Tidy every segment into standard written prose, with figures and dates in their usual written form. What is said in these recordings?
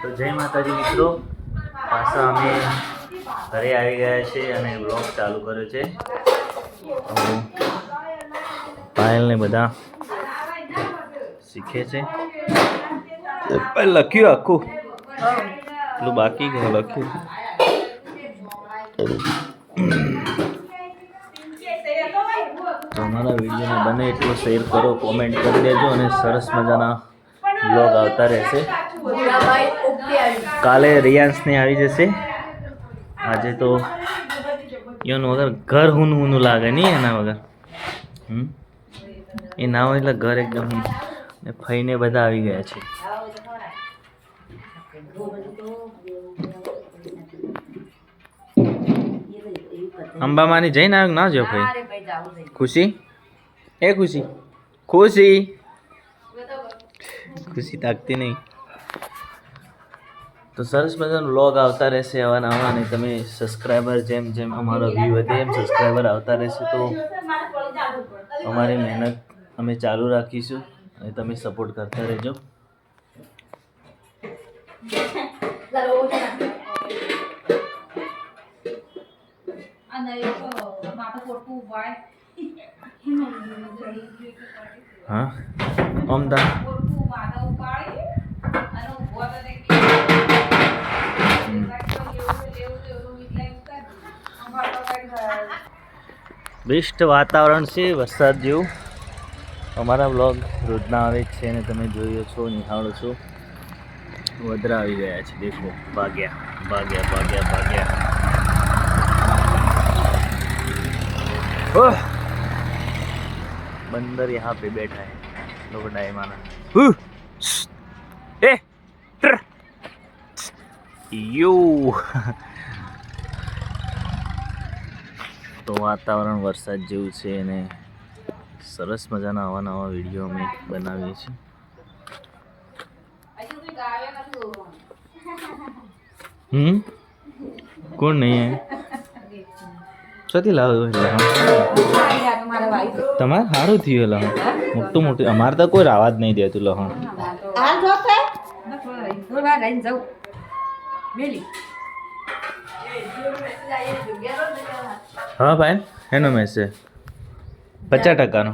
તો જય માતાજી મિત્રો, પાછા અમે ઘરે આવી ગયા છે અને બ્લોગ ચાલુ કર્યો છે. પાયલને બધા શીખે છે. લખ્યું આખું એટલું બાકી ગયું લખ્યું. તો અમારા વિડીયોને બને એટલું શેર કરો, કોમેન્ટ કરી દેજો અને સરસ મજાના બ્લોગ આવતા રહેશે. કાલે રિયાન્સને આવી જશે. આજે તો એનું વગર ઘર હુનું લાગે નહીં એના વગર. એ ના હોય એટલે ઘર એકદમ ફઈને બધા આવી ગયા છે. અંબામાની જઈને આવ્યો ના જો ભાઈ. ખુશી એ ખુશી ખુશી ખુશી તાકતી નહીં. તો સરસ મજાનો વ્લોગ આવતા રહેશે આવા નવા. અને તમે સબસ્ક્રાઈબર જેમ જેમ અમારો વ્યૂ વધે એમ સબસ્ક્રાઈબર આવતા રહેશે તો અમારી મહેનત અમે ચાલુ રાખીશું અને તમે સપોર્ટ કરતા રહેજો. હા ઓમદા બેસ્ટ વાતાવરણ છે વરસાદ જેવું. અમારા બ્લોગ રોજના આવે છે અને તમે જોયો છો, નિહાળો છો. વદરા આવી ગયા છે. દેખો ભાગ્યા ભાગ્યા ભાગ્યા ભાગ્યા. बंदर यहाँ पे बैठा है लोग डायमाना यू. તો વાતાવરણ વરસાદ જેવું છે અને સરસ મજાના આવા નવા વિડીયો અમે બનાવીએ છીએ. કોણ નહીં સતી લાવ્યો તમારે સારું થયું લહણ મોટું મોટું. અમારે તો કોઈ આવાજ નહીં દેતું લહણ. હા ભાઈ એનો મેસેજ 50%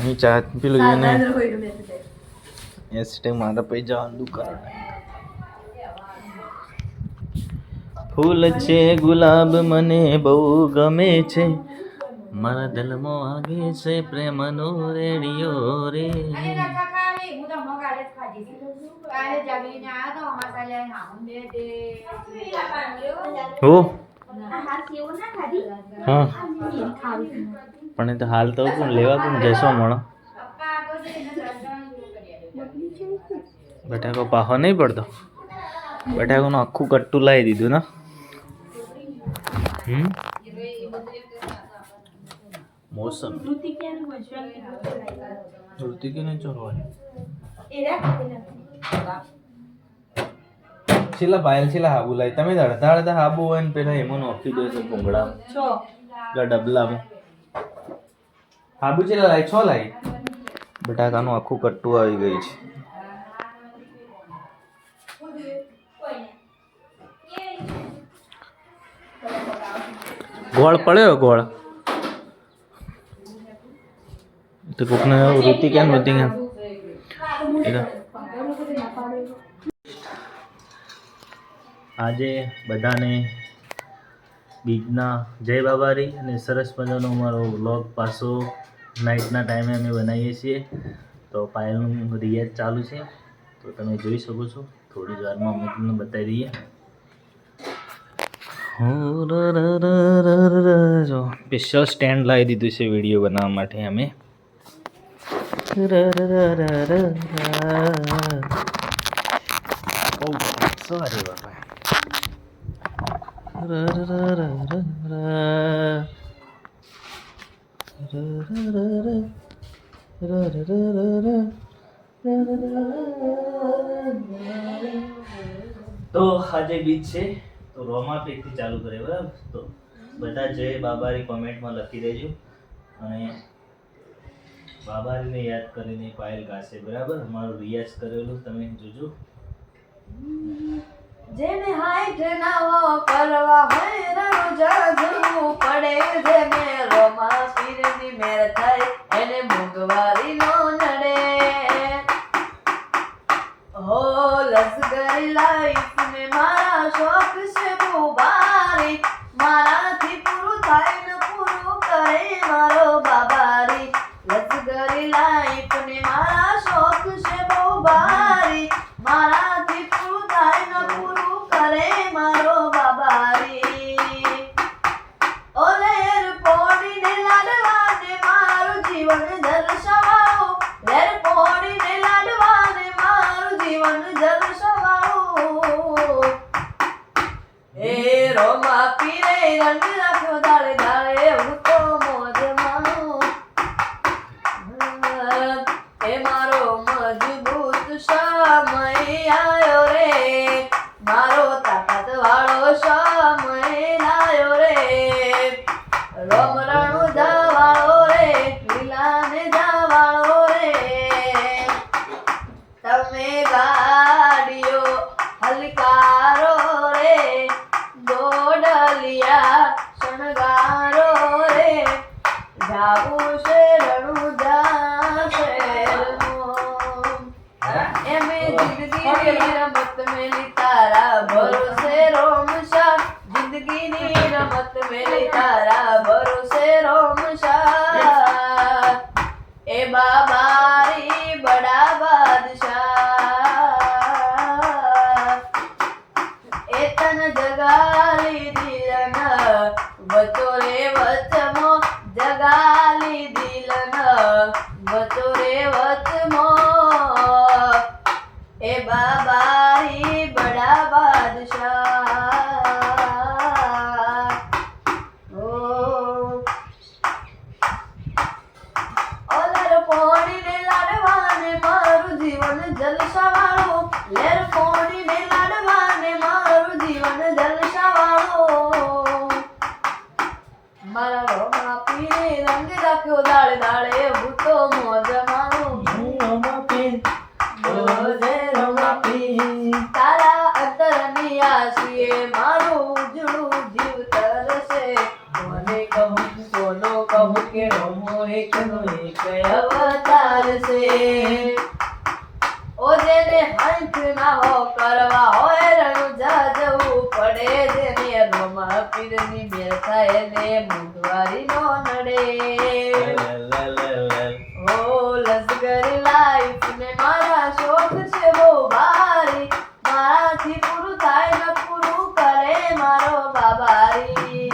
નહીં ચા પેલું એને એસ ટાઈમ મારા પૈ જવાનું દુકાન. ફૂલ છે ગુલાબ મને બહુ ગમે છે, મારા દિલમાં વાગે છે પ્રેમનો રેડિયો રે. હો હા પણ એ તો હાલ તો પણ લેવા પણ જશો મળો. બટાકો પાહો નહીં પડતો. બટાકાનું આખું કટ્ટું લાવી દીધું ને. મોસમ ઋતિક ને ચોરવાની છેલ્લા પાયલ છેલ્લા હાબુ લાવી. તમે અડધા અડધા હાબુ હોય ને પેલા એમાં નોખી દો છો ભૂંગળા ડબલામાં. હાબુ છેલ્લા લાવી 6 લાવી. બટાકાનું આખું કટ્ટું આવી ગઈ છે. ગોળ પડ્યો ગોળ તો કોકને રોટી કેમ નથી કેમ. આજે બધાને બીજના જય બાબારી અને સરસ મજાનો અમારો વ્લોગ પાછો નાઇટના ટાઈમે અમે બનાવીએ છીએ. તો પાયલનું રિયાઝ ચાલુ છે તો તમે જોઈ શકો છો. થોડી જ વારમાં અમે તમને બતાવી દઈએ. જો સ્પેશિયલ સ્ટેન્ડ લાવી દીધું છે વિડીયો બનાવવા માટે અમે. સોરી બાબા. તો આજે બીચ છે તો રોમા પેકથી ચાલુ કરે બરાબર. તો બધા જય બાબારી કોમેન્ટમાં લખી દેજો અને બાબારીને યાદ કરીને પાયલ ગાશે બરાબર. અમારું રિયાઝ કરેલું તમે જોજો. જેને હાઈટ નાવો કરવા હોય રણ જાજવું પડે, જેને રોમા પીરની મેર થાય એને મોંઘવારી નો નડે. હો લશ્કરી લાઈફ ને મારા શોખ છે બહુ ભારી, મારાથી પૂરું થાય ને પૂરું કરે મારો બાબારી. લશ્કરી લાઈફ ને મારા શોખ છે બહુ ભારી, મારાથી પૂરું થાય ને પૂરું કરે મારો બાબારી. ઓ લેર પોડીને લાડવાને મારું જીવન જલસવાળું, લેર પોડીને લાડવાને મારું જીવન જલસવાળું. એ રોમા પીરે રંગ રાખ્યો દાડે દાડે હું તો મોજ માણું. એ મારો મજબૂત સમય આયો રે, મારો તાકાત વાળો સમય લાયો રે. રોમ રણુ જવાળો રે, લીલાને જવાળો રે. તમે ગાડીઓ હલકારો રે, દોડલિયા શણગારો રે. જાવું છે રણુજા શહેરનું, એમે જિંદગીની રમત મેલી તારા ભરોસે રોમશા, જિંદગીની રમત મેલી તારા ભરોસે રોમશા. એ બાબારી બડા બાદશાહ, એ તન જગાલી દિલન વચો રે વચમો, જગાલી દિલન વચો રે વચમો. એ બાબારી બડા બાદશાહ. ઓ લેર પોડીને લાડવાને મારું જીવન જલસાવાળું, લેર પોડીને લાડવાને મારું જીવન જલસાવાળું. મારા રોમા પીરે રંગ રાખ્યો દાડે દાડે હું તો મોજ માણું. તારા અંતરની આશીએ મારું ઉજળું જીવ તરસે. કોને કહું કોનો કહું કે રોમો એકનો એક અવતાર છે. ઓ જેને હંસ ના હો કરવા હોય રણુજા જવું પડે, જેને રોમા પીરની મેર થાય એને મોંઘવારી નો નડે. ઓ લશ્કરી લાઈફ ને મારા શોખ છે બહુ ભારી, મારાથી પૂરું થાય ને પૂરું કરે મારો બાબારી.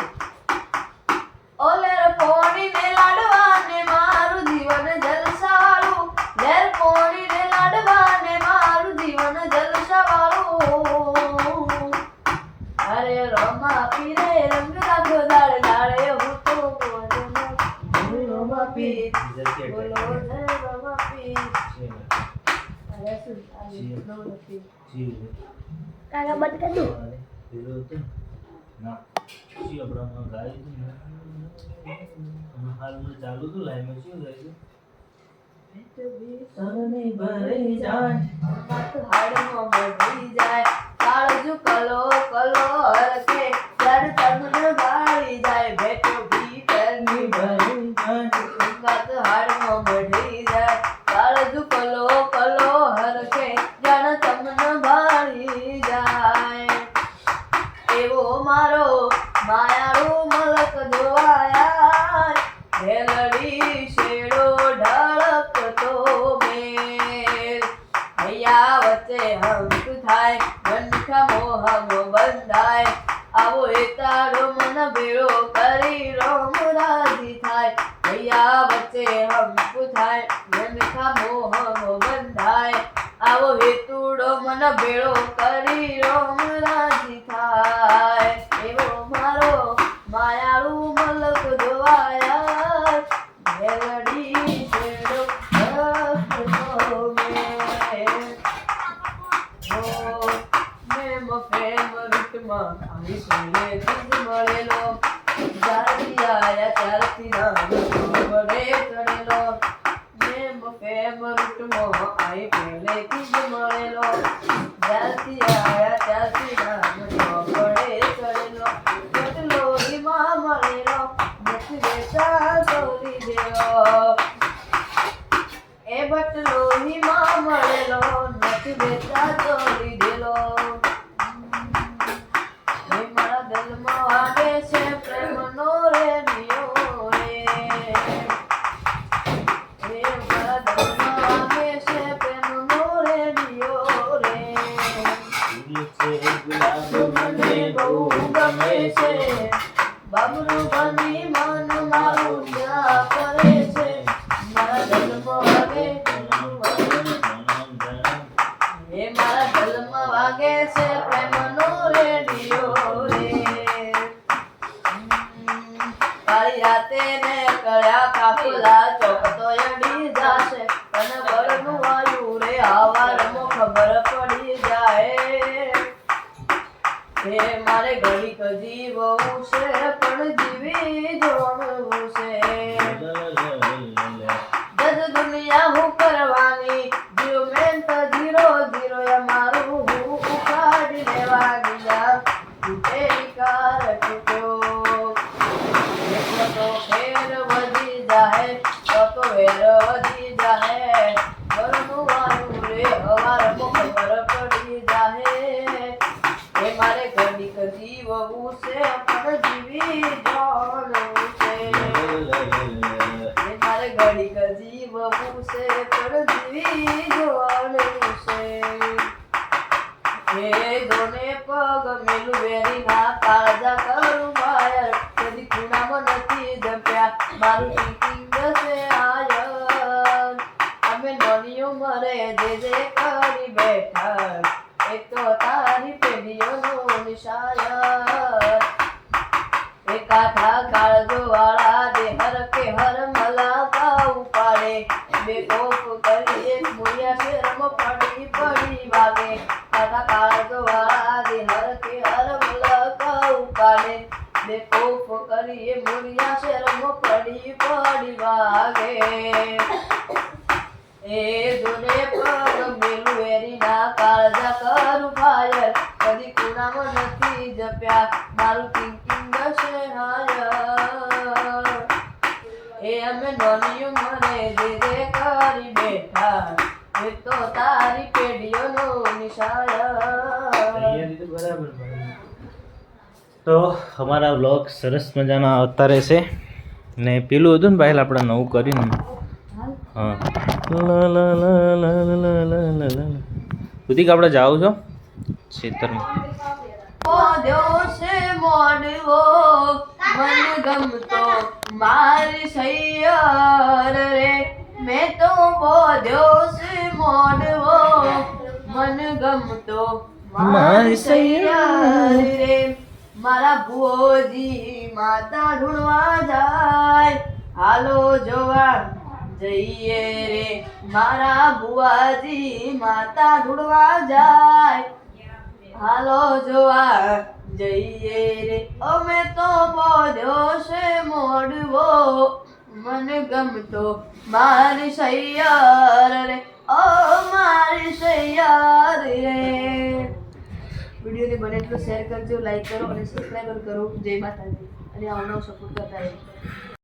ઓ લેર પોડીને લાડવાને મારું જીવન જલસાવાળું, લેર પોડીને લાડવાને મારું જીવન જલસાવાળું. અરે રોમા પીરે રંગ રાખ્યો દાડે દાડે હું તો મોજમાં. રોમા પીર બોલો જય રોમા પીર. અરે શું કાકા બંધ કરી દો. ચાલુ તું લાઈનમાં શું થાય હાડમાં મળી જાય, કાળજુ કલો કલો હરકે, જડ તમને ભાળી જાય, ભેટો ભીતરની ભરી જાય. હાડમાં મળી જાય, કાળજુ કલો કલો હરકે, જડ તમને ભાળી જાય. એવો મારો માયાળુ મલક જોવાયા, ભેલડી શેડો ઢળકતો મેલ. હૈયા વચ્ચે હંક થાય, મનખા મોહમ બંધાય, આવો એ તારો મન ભેળો કરી રોમ રાજી થાય. હૈયા વચ્ચે હંક થાય, મનખા મોહમ બંધાય, આવો હેતુડો મન ભેળો કરી રોમ રાજી થાય. એવો મારો માયાળુ મલક જોવાયા, ભેલડી શેડો ઢળકતો મેલ. મેમ પ્રેમ રૂટમાં આવી પહેલેથી જ મળેલો, જ્યારથી આયા ત્યારથી નામ વડે ચડેલો. મેમ પ્રેમ રૂટમાં આવી પહેલેથી જ મળેલો, જ્યારથી આયા ત્યારથી નામ સાચો લીધેલો. એ મારા દિલમાં વાગે છે પ્રેમનો રેડિયો રે. એ મારા દિલમાં વાગે છે પ્રેમનો રેડિયો રે. મને બહુ ગમે છે બાબરું બની મન મારું જ્યાં કરે છે. મારા દિલમાં વાગે એ મારા દિલમાં વાગે છે પ્રેમનો રેડિયો રે. કાળી રાતે ને કળ્યા કાફલા ચોક તો અડી જાશે. તને બળનું વાયુ રે હવારમાં ખબર પડી જાય. એ મારે ઘડીક જીવવું છે પણ જીવી જોણવું છે. જજ દુનિયા હું કરવાની જીવ મેન્ટ 0-0 એ મારું હું ઉખાડી લેવા ગયા. તૂટે કાર તૂટ્યો એટલો તો ફેર વધી જાહે તો વેર વધી જાહે. ઘરનું વાયું રે હવારમાં ખબર પડી જાહે. એ મારે ઘડીક જીવવું છે પણ જીવી જોણવું છે. એ મારે ઘડીક જીવવું છે પણ જીવી જોણવું છે. એ જોને પગ મેલું વેરી ના કાળજા કરું વાયર. કદી ખૂણામાં નથી જપ્યા મારું ટીકિંગ છે આયર. અમે નાની ઉંમરે જે કરી બેઠા એક તો તારી પેઢીઓનો નિશાયર. એ કાઠા કાળજો વાળા દે હર કે હર મલાકા ઉપાડે. બે કોપ કરીએ મુરિયા શેરમ પડી પડી વાગે. કાઠા કાળજો વાળા દે હર કે હર મલાકા ઉપાડે. બે કોપ કરીએ મુરિયા શેરમ પડી પડી વાગે. એ જોને પગ મેલું વેરી ના કાળજા કરું ફાયર. કદી ખૂણામાં નથી જપ્યા મારું થિંકિંગ છે હાયર. એ અમે નાની ઉંમરે જે કરી બેઠા એ તો તારી પેઢીઓનો નિશાયર. તો અમારા વ્લોગ સરસ મજાના આવતા રહેશે ને પેલું હતું ને પહેલાં આપણે નવું કરીને હા ઉદિક આપણે જાઓ છો ખેતરમાં. પોદ્યો છે મોડવો મન ગમતો મારી સૈયર રે. મેં તો પોદ્યો છે મોડવો મન ગમતો મારી સૈયર રે. મારા ભુવોજી માતા ઢૂંઢવા જાય હાલો જોવા જઈએ રે. મારા ભુવાજી માતા ઢૂંઢવા જાય હાલો જોવા જઈએ રે. અમે તો બોલ્યો છે મોડવો મન ગમતો મારી સૈયર રે. ઓ મારી સૈયર રે. વિડીયોને બને એટલું શેર કરજો, લાઈક કરો અને સબસ્ક્રાઈબર કરો. જય માતાજી અને આવનો સપોર્ટ કરતા રહેજો.